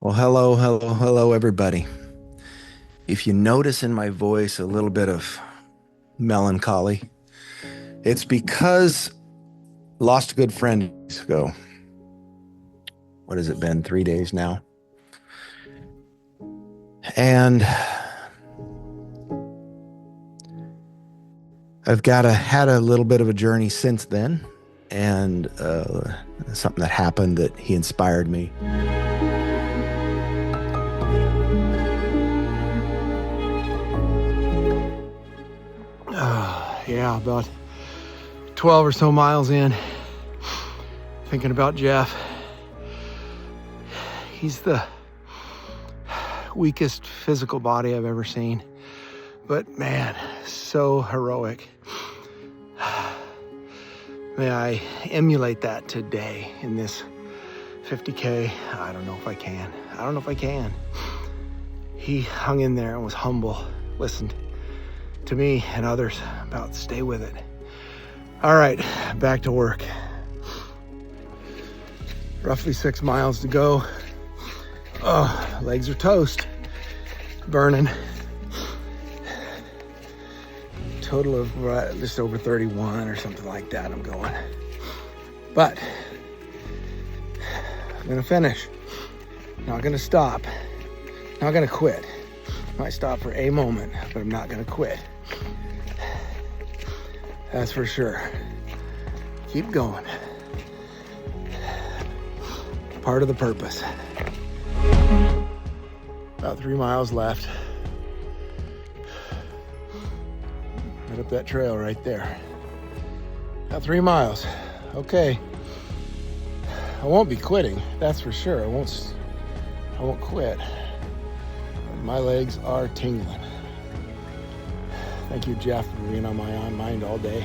Well, hello, everybody. If you notice in my voice a little bit of melancholy, it's because lost a good friend days ago. What has it been? 3 days now. And had a little bit of a journey since then, and something that happened that he inspired me. Yeah, about 12 or so miles in, thinking about Jeff. He's the weakest physical body I've ever seen, but man, so heroic. May I emulate that today in this 50K? I don't know if I can. He hung in there and was humble, listened to me and others about stay with it. All right, back to work. Roughly 6 miles to go. Oh, legs are toast, burning. Total of just over 31 or something like that I'm going. But I'm gonna finish. Not gonna stop. Not gonna quit. Might stop for a moment, but I'm not gonna quit. That's for sure. Keep going. Part of the purpose. About 3 miles left. Right up that trail right there. About 3 miles. Okay. I won't be quitting, that's for sure. I won't quit. My legs are tingling. Thank you, Jeff, for being on my mind all day.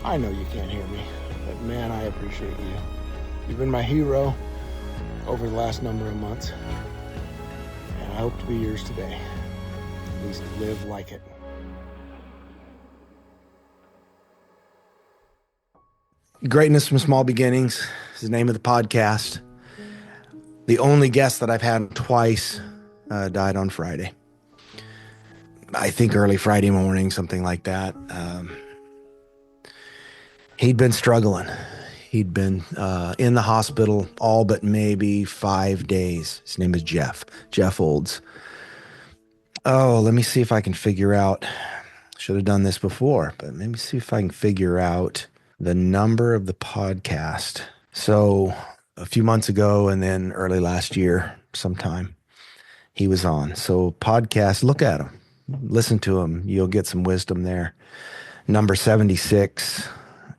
I know you can't hear me, but man, I appreciate you. You've been my hero over the last number of months, and I hope to be yours today. At least live like it. Greatness from Small Beginnings is the name of the podcast. The only guest that I've had twice died on Friday. I think early Friday morning, something like that. He'd been struggling. He'd been in the hospital all but maybe 5 days. His name is Jeff Olds. Oh, let me see if I can figure out. Should have done this before, but let me see if I can figure out the number of the podcast. So a few months ago and then early last year sometime, he was on. So podcast, look at him. Listen to him. You'll get some wisdom there. Number 76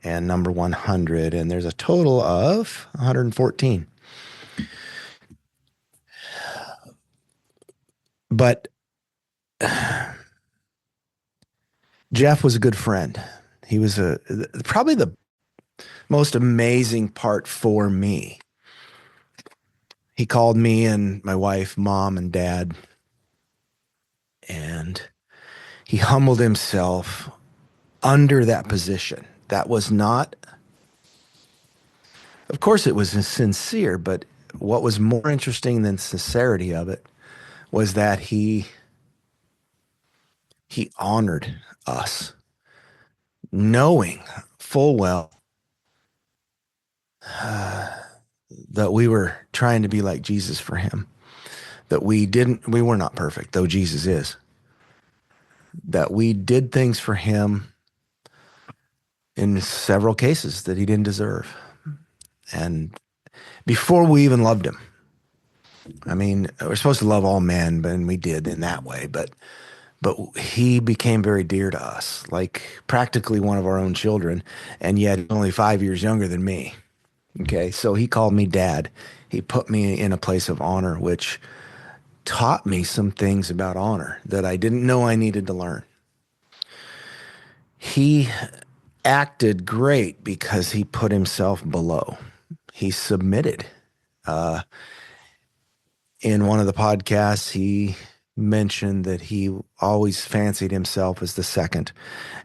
and number 100. And there's a total of 114. But Jeff was a good friend. He was probably the most amazing part for me. He called me and my wife, mom, and dad, and he humbled himself under that position. That was not, of course it was sincere, but what was more interesting than sincerity of it was that he honored us, knowing full well that we were trying to be like Jesus for him, that we were not perfect, though Jesus is, that we did things for him in several cases that he didn't deserve. And before we even loved him, I mean, we're supposed to love all men, and we did in that way, but he became very dear to us, like practically one of our own children, and yet only 5 years younger than me. Okay, so he called me dad. He put me in a place of honor, which taught me some things about honor that I didn't know I needed to learn. He acted great because he put himself below. He submitted. In one of the podcasts, he mentioned that he always fancied himself as the second.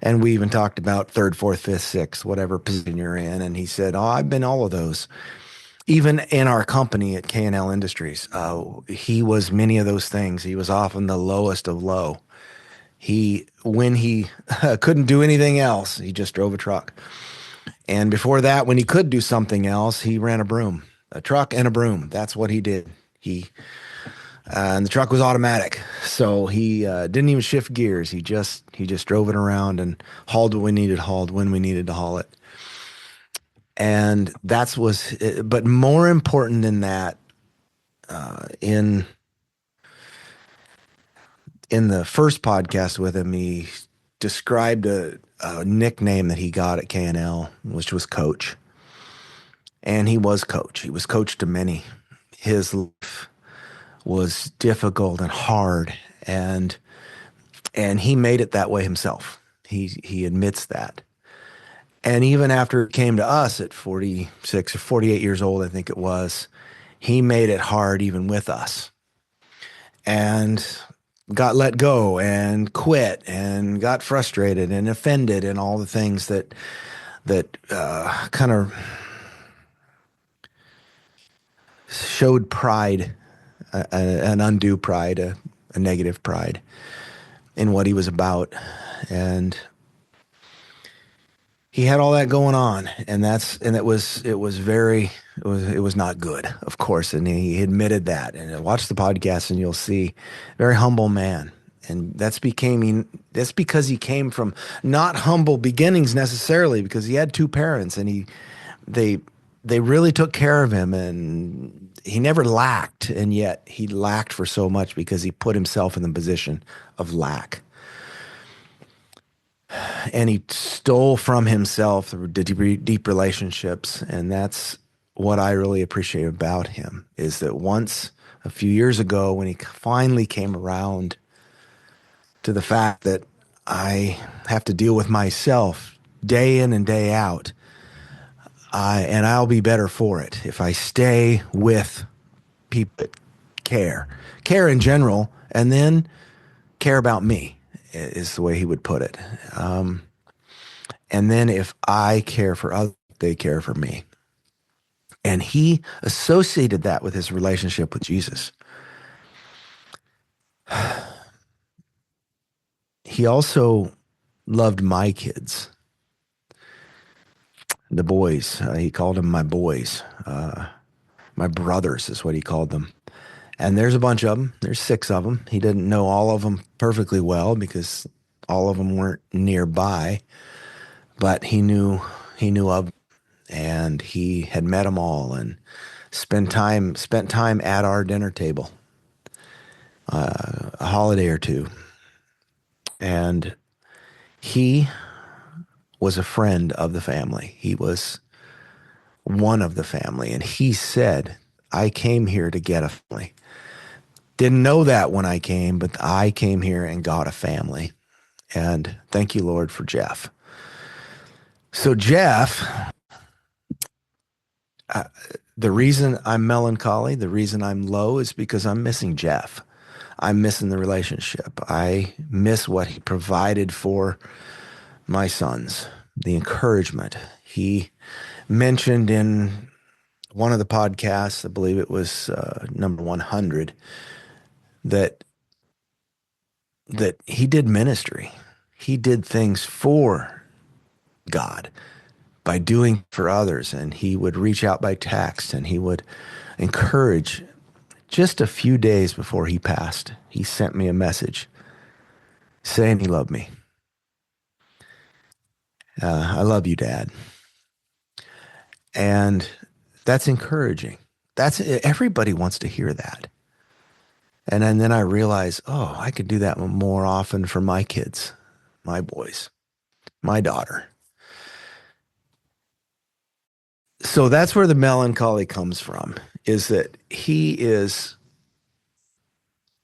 And we even talked about third, fourth, fifth, sixth, whatever position you're in. And he said, oh, I've been all of those. even in our company at K&L Industries, he was many of those things. He was often the lowest of low. When he couldn't do anything else, he just drove a truck. And before that, when he could do something else, he ran a broom, a truck and a broom. That's what he did. And the truck was automatic, so he didn't even shift gears. He just drove it around and hauled what we needed hauled when we needed to haul it. And but more important than that, in the first podcast with him, he described a nickname that he got at K&L, which was Coach. And he was Coach. He was Coach to many. His life was difficult and hard, and he made it that way himself. He admits that. And even after it came to us at 46 or 48 years old, I think it was, he made it hard even with us. And got let go and quit and got frustrated and offended and all the things that kind of showed pride, an undue pride, a negative pride in what he was about. And he had all that going on, and it was not good, of course, and he admitted that. And watch the podcast, and you'll see, very humble man. And that's because he came from not humble beginnings necessarily, because he had two parents, and they they really took care of him, and he never lacked, and yet he lacked for so much because he put himself in the position of lack. And he stole from himself the deep relationships. And that's what I really appreciate about him, is that once, a few years ago, when he finally came around to the fact that I have to deal with myself day in and day out, and I'll be better for it if I stay with people that care in general, and then care about me, is the way he would put it. And then if I care for others, they care for me. And he associated that with his relationship with Jesus. He also loved my kids, the boys. He called them my boys. My brothers is what he called them. And there's a bunch of them. There's 6 of them. He didn't know all of them perfectly well because all of them weren't nearby, but he knew of them, and he had met them all and spent time at our dinner table, a holiday or two. And he was a friend of the family. He was one of the family. And he said, I came here to get a family. Didn't know that when I came, but I came here and got a family. And thank you, Lord, for Jeff. So Jeff, the reason I'm melancholy, the reason I'm low, is because I'm missing Jeff. I'm missing the relationship. I miss what he provided for my sons, the encouragement. He mentioned in one of the podcasts, I believe it was number 100, that he did ministry. He did things for God by doing for others, and he would reach out by text, and he would encourage. Just a few days before he passed, he sent me a message saying he loved me. I love you, Dad. And that's encouraging. Everybody wants to hear that. And then I realized, oh, I could do that more often for my kids, my boys, my daughter. So that's where the melancholy comes from, is that he is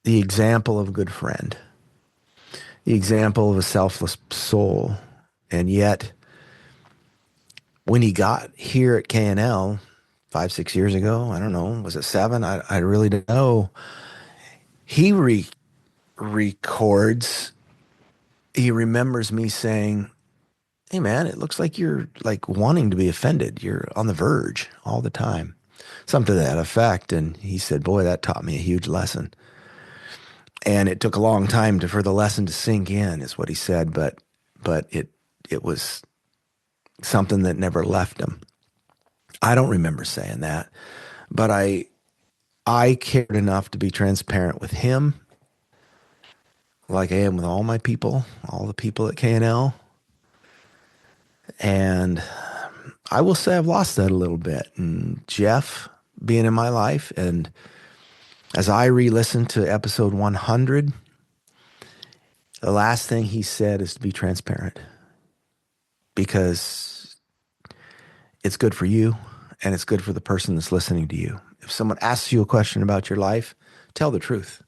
the example of a good friend, the example of a selfless soul. And yet, when he got here at K&L 5, 6 years ago, I don't know, was it 7? I really don't know. He records, he remembers me saying, hey man, it looks like you're like wanting to be offended. You're on the verge all the time. something to that effect. And he said, boy, that taught me a huge lesson. And it took a long time for the lesson to sink in, is what he said, but it was something that never left him. I don't remember saying that, but I cared enough to be transparent with him, like I am with all my people, all the people at KNL. And I will say I've lost that a little bit. And Jeff being in my life, and as I re-listened to episode 100, the last thing he said is to be transparent, because it's good for you and it's good for the person that's listening to you. If someone asks you a question about your life, tell the truth.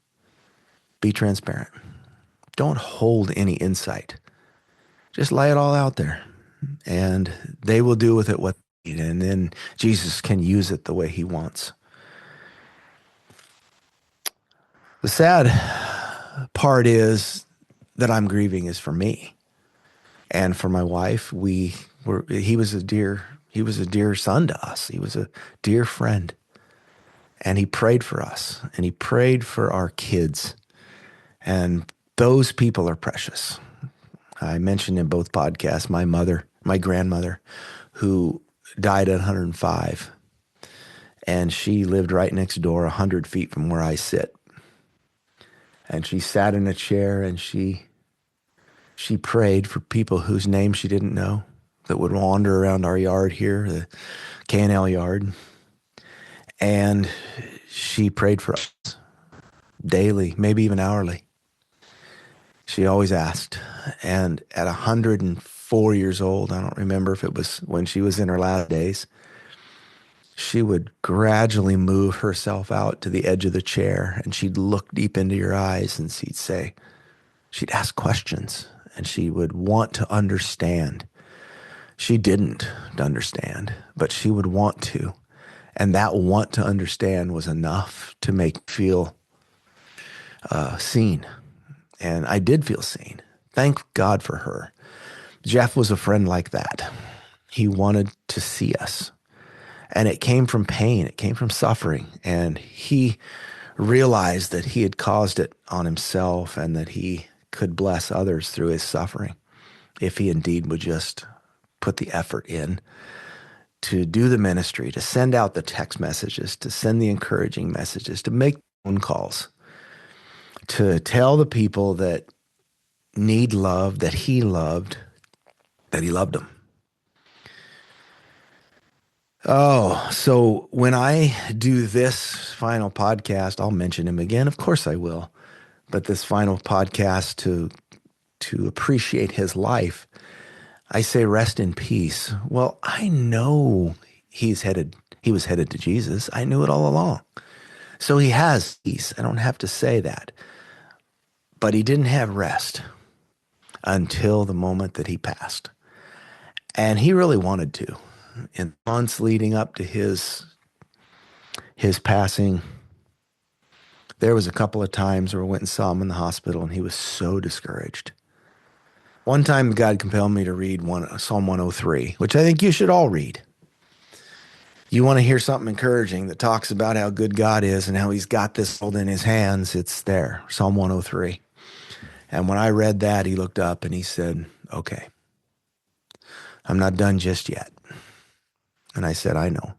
Be transparent. Don't hold any insight. Just lay it all out there, and they will do with it what they need, and then Jesus can use it the way he wants. The sad part is that I'm grieving is for me and for my wife. He was a dear son to us. He was a dear friend, and he prayed for us, and he prayed for our kids, and those people are precious. I mentioned in both podcasts my grandmother, who died at 105, and she lived right next door, 100 feet from where I sit. And she sat in a chair, and she prayed for people whose names she didn't know that would wander around our yard here, the KNL yard. And she prayed for us daily, maybe even hourly. She always asked. And at 104 years old, I don't remember if it was when she was in her last days, she would gradually move herself out to the edge of the chair, and she'd look deep into your eyes, and she'd ask questions, and she would want to understand. She didn't understand, but she would want to. And that want to understand was enough to make me feel seen. And I did feel seen. Thank God for her. Jeff was a friend like that. He wanted to see us. And it came from pain. It came from suffering. And he realized that he had caused it on himself, and that he could bless others through his suffering if he indeed would just put the effort in to do the ministry, to send out the text messages, to send the encouraging messages, to make phone calls, to tell the people that need love, that he loved them. Oh, so when I do this final podcast, I'll mention him again. Of course I will. But this final podcast to appreciate his life, I say rest in peace. Well, I know he was headed to Jesus. I knew it all along. So he has peace. I don't have to say that. But he didn't have rest until the moment that he passed. And he really wanted to. In the months leading up to his passing, there was a couple of times where I went and saw him in the hospital, and he was so discouraged. One time, God compelled me to read Psalm 103, which I think you should all read. You want to hear something encouraging that talks about how good God is and how he's got this world in his hands, it's there, Psalm 103. And when I read that, he looked up and he said, okay, I'm not done just yet. And I said, I know.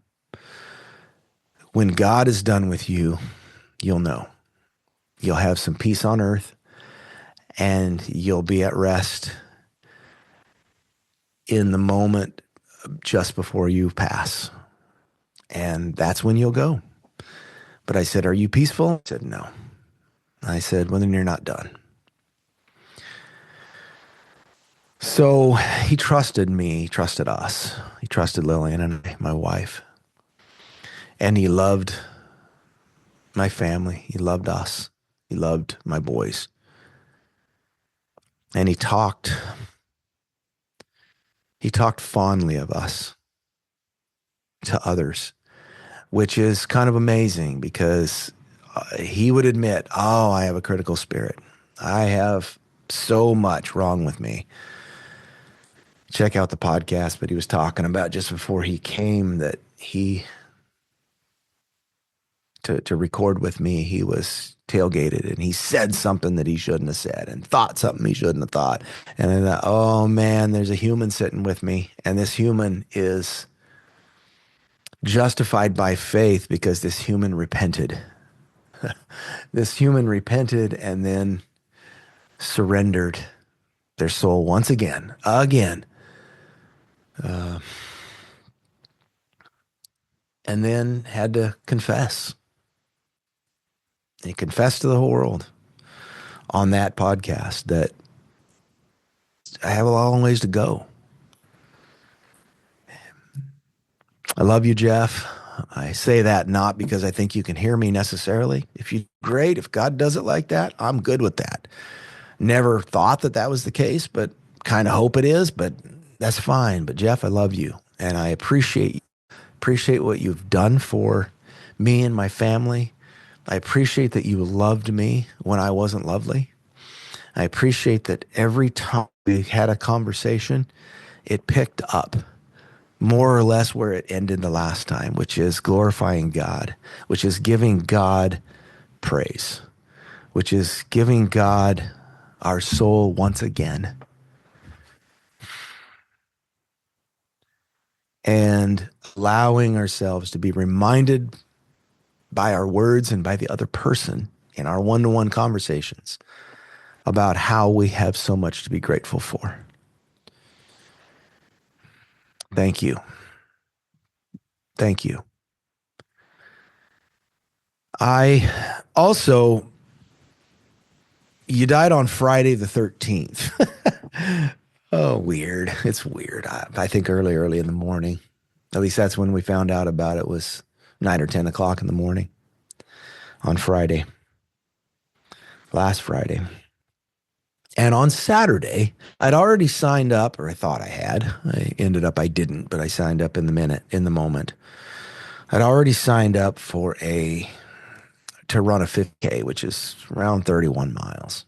When God is done with you, you'll know. You'll have some peace on earth, and you'll be at rest in the moment just before you pass. And that's when you'll go. But I said, are you peaceful? He said, no. I said, well, then you're not done. So he trusted me, he trusted us. He trusted Lillian and I, my wife. And he loved my family. He loved us. He loved my boys. And he talked fondly of us to others, which is kind of amazing, because he would admit, oh, I have a critical spirit. I have so much wrong with me. Check out the podcast, but he was talking about just before he came that he to record with me, he was tailgated and he said something that he shouldn't have said and thought something he shouldn't have thought. And I thought, oh man, there's a human sitting with me, and this human is justified by faith because this human repented. This human repented and then surrendered their soul once again, and then had to confess. He confessed to the whole world on that podcast that I have a long ways to go. I love you, Jeff. I say that not because I think you can hear me necessarily. If you great, if God does it like that, I'm good with that. Never thought that that was the case, but kind of hope it is, but that's fine. But Jeff, I love you and I appreciate what you've done for me and my family. I appreciate that you loved me when I wasn't lovely. I appreciate that every time we had a conversation, it picked up more or less where it ended the last time, which is glorifying God, which is giving God praise, which is giving God our soul once again. And allowing ourselves to be reminded by our words and by the other person in our one-to-one conversations about how we have so much to be grateful for. Thank you. Thank you. I also, you died on Friday the 13th. Oh, weird. It's weird. I think early in the morning. At least that's when we found out about it, was 9 or 10 o'clock in the morning on Friday, last Friday. And on Saturday, I'd already signed up, or I thought I had. I didn't, but I signed up in the moment. I'd already signed up to run a 50K, which is around 31 miles.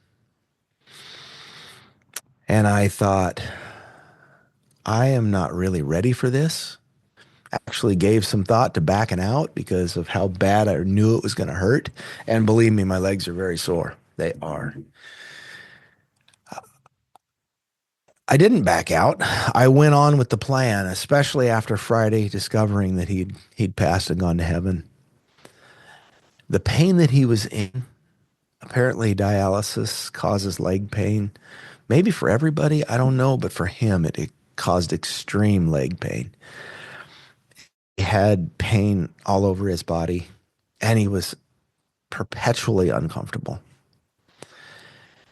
And I thought, I am not really ready for this. Actually gave some thought to backing out because of how bad I knew it was going to hurt. And believe me, my legs are very sore. They are. I didn't back out. I went on with the plan, especially after Friday discovering that he'd passed and gone to heaven. The pain that he was in, apparently dialysis causes leg pain. Maybe for everybody, I don't know, but for him, it caused extreme leg pain. He had pain all over his body, and he was perpetually uncomfortable.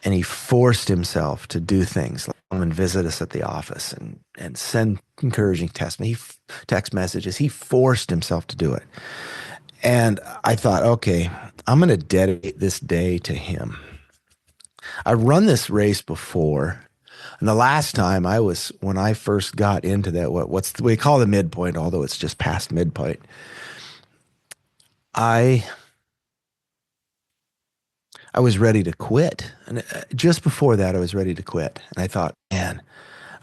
And he forced himself to do things like come and visit us at the office and send encouraging text messages. He forced himself to do it. And I thought, okay, I'm going to dedicate this day to him. I've run this race before. And the last time when I first got into that, we call the midpoint, although it's just past midpoint. I was ready to quit. And just before that, I was ready to quit. And I thought, man,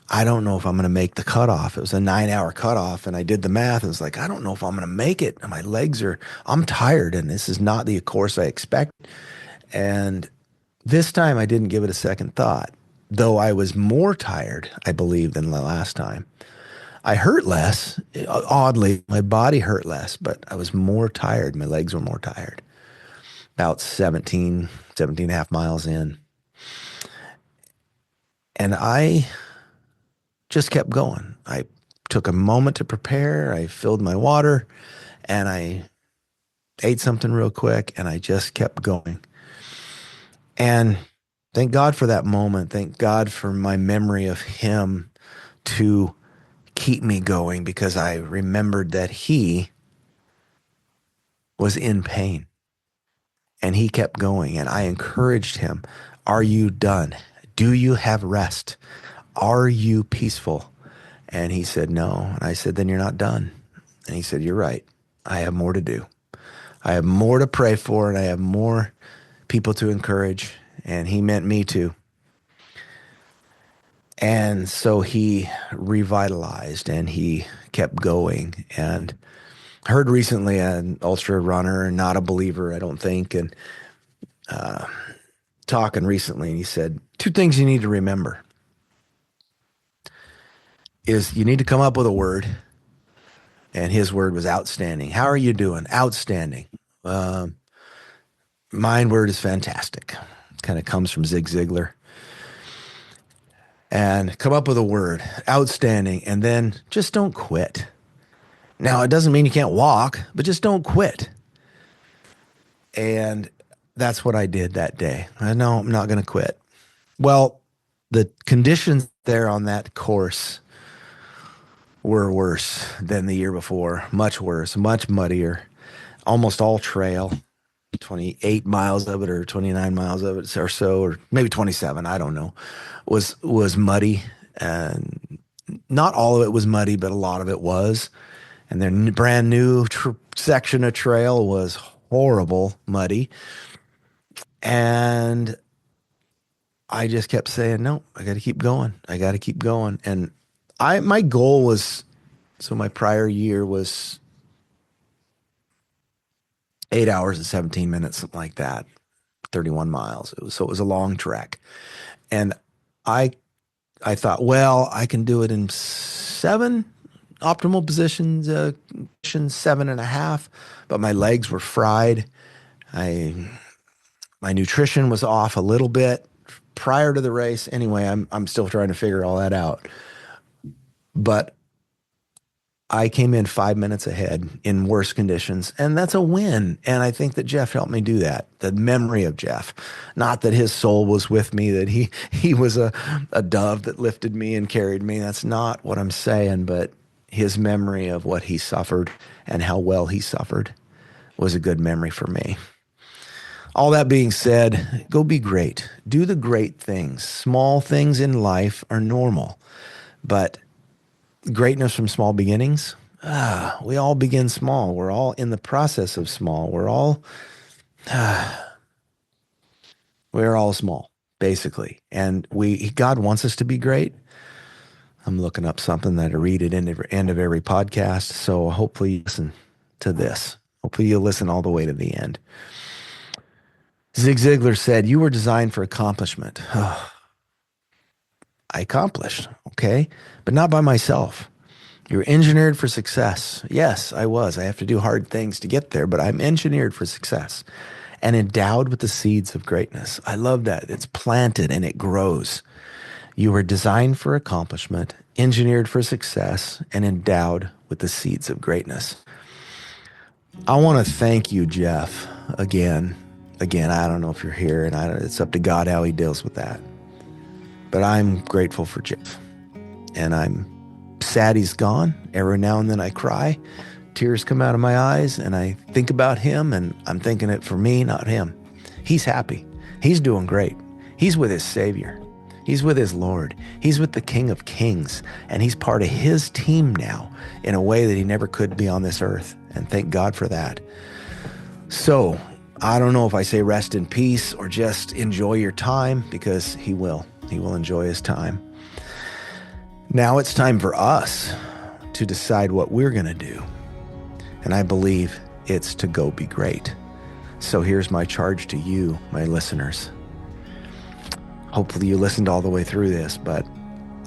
I don't know if I'm going to make the cutoff. It was a 9-hour cutoff. And I did the math. I was like, I don't know if I'm going to make it. And I'm tired. And this is not the course I expect. And this time I didn't give it a second thought, though I was more tired, I believe, than the last time. I hurt less. Oddly, my body hurt less, but I was more tired. My legs were more tired. About 17 and a half miles in. And I just kept going. I took a moment to prepare. I filled my water and I ate something real quick and I just kept going. And thank God for that moment. Thank God for my memory of him to keep me going, because I remembered that he was in pain and he kept going. And I encouraged him, are you done? Do you have rest? Are you peaceful? And he said, no. And I said, then you're not done. And he said, you're right. I have more to do. I have more to pray for, and I have more people to encourage. And he meant me too. And so he revitalized and he kept going. And Heard recently an ultra runner, not a believer, I don't think, and talking recently, and he said, two things you need to remember is you need to come up with a word, and his word was outstanding. How are you doing? Outstanding. Um, Mine word is fantastic. Kind of comes from Zig Ziglar. And come up with a word, outstanding, and then just don't quit. Now, it doesn't mean you can't walk, but just don't quit. And that's what I did that day. I know I'm not going to quit. Well, the conditions there on that course were worse than the year before, much worse, much muddier, almost all trail, 28 miles of it or 29 miles of it or so, or maybe 27, I don't know, was muddy. And not all of it was muddy, but a lot of it was. And their brand new section of trail was horrible, muddy. And I just kept saying, no, I got to keep going. I got to keep going. And my goal was, so my prior year was 8 hours and 17 minutes, something like that, 31 miles. So it was a long trek. And I, I thought, well, I can do it in seven optimal positions, 7.5, but my legs were fried. I, my nutrition was off a little bit prior to the race. Anyway, I'm still trying to figure all that out. But I came in 5 minutes ahead in worse conditions, and that's a win. And I think that Jeff helped me do that. The memory of Jeff, not that his soul was with me, that he was a dove that lifted me and carried me. That's not what I'm saying, but his memory of what he suffered and how well he suffered was a good memory for me. All that being said, go be great. Do the great things. Small things in life are normal, but greatness from small beginnings. We all begin small. We're all in the process of small. We're all small, basically. And God wants us to be great. I'm looking up something that I read at the end of every podcast. So hopefully you listen to this. Hopefully you'll listen all the way to the end. Zig Ziglar said, you were designed for accomplishment. I accomplished, okay? But not by myself. You're engineered for success. Yes, I was. I have to do hard things to get there, but I'm engineered for success and endowed with the seeds of greatness. I love that. It's planted and it grows. You were designed for accomplishment, engineered for success, and endowed with the seeds of greatness. I want to thank you, Jeff, again. I don't know if you're here, and it's up to God how he deals with that. But I'm grateful for Jeff, and I'm sad he's gone. Every now and then I cry. Tears come out of my eyes, and I think about him, and I'm thinking it for me, not him. He's happy. He's doing great. He's with his Savior. He's with his Lord. He's with the King of Kings, and he's part of his team now in a way that he never could be on this earth, and thank God for that. So I don't know if I say rest in peace or just enjoy your time, because he will. He will enjoy his time. Now it's time for us to decide what we're going to do. And I believe it's to go be great. So here's my charge to you, my listeners. Hopefully you listened all the way through this, but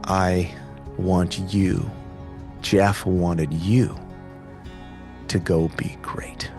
I want you, Jeff wanted you to go be great.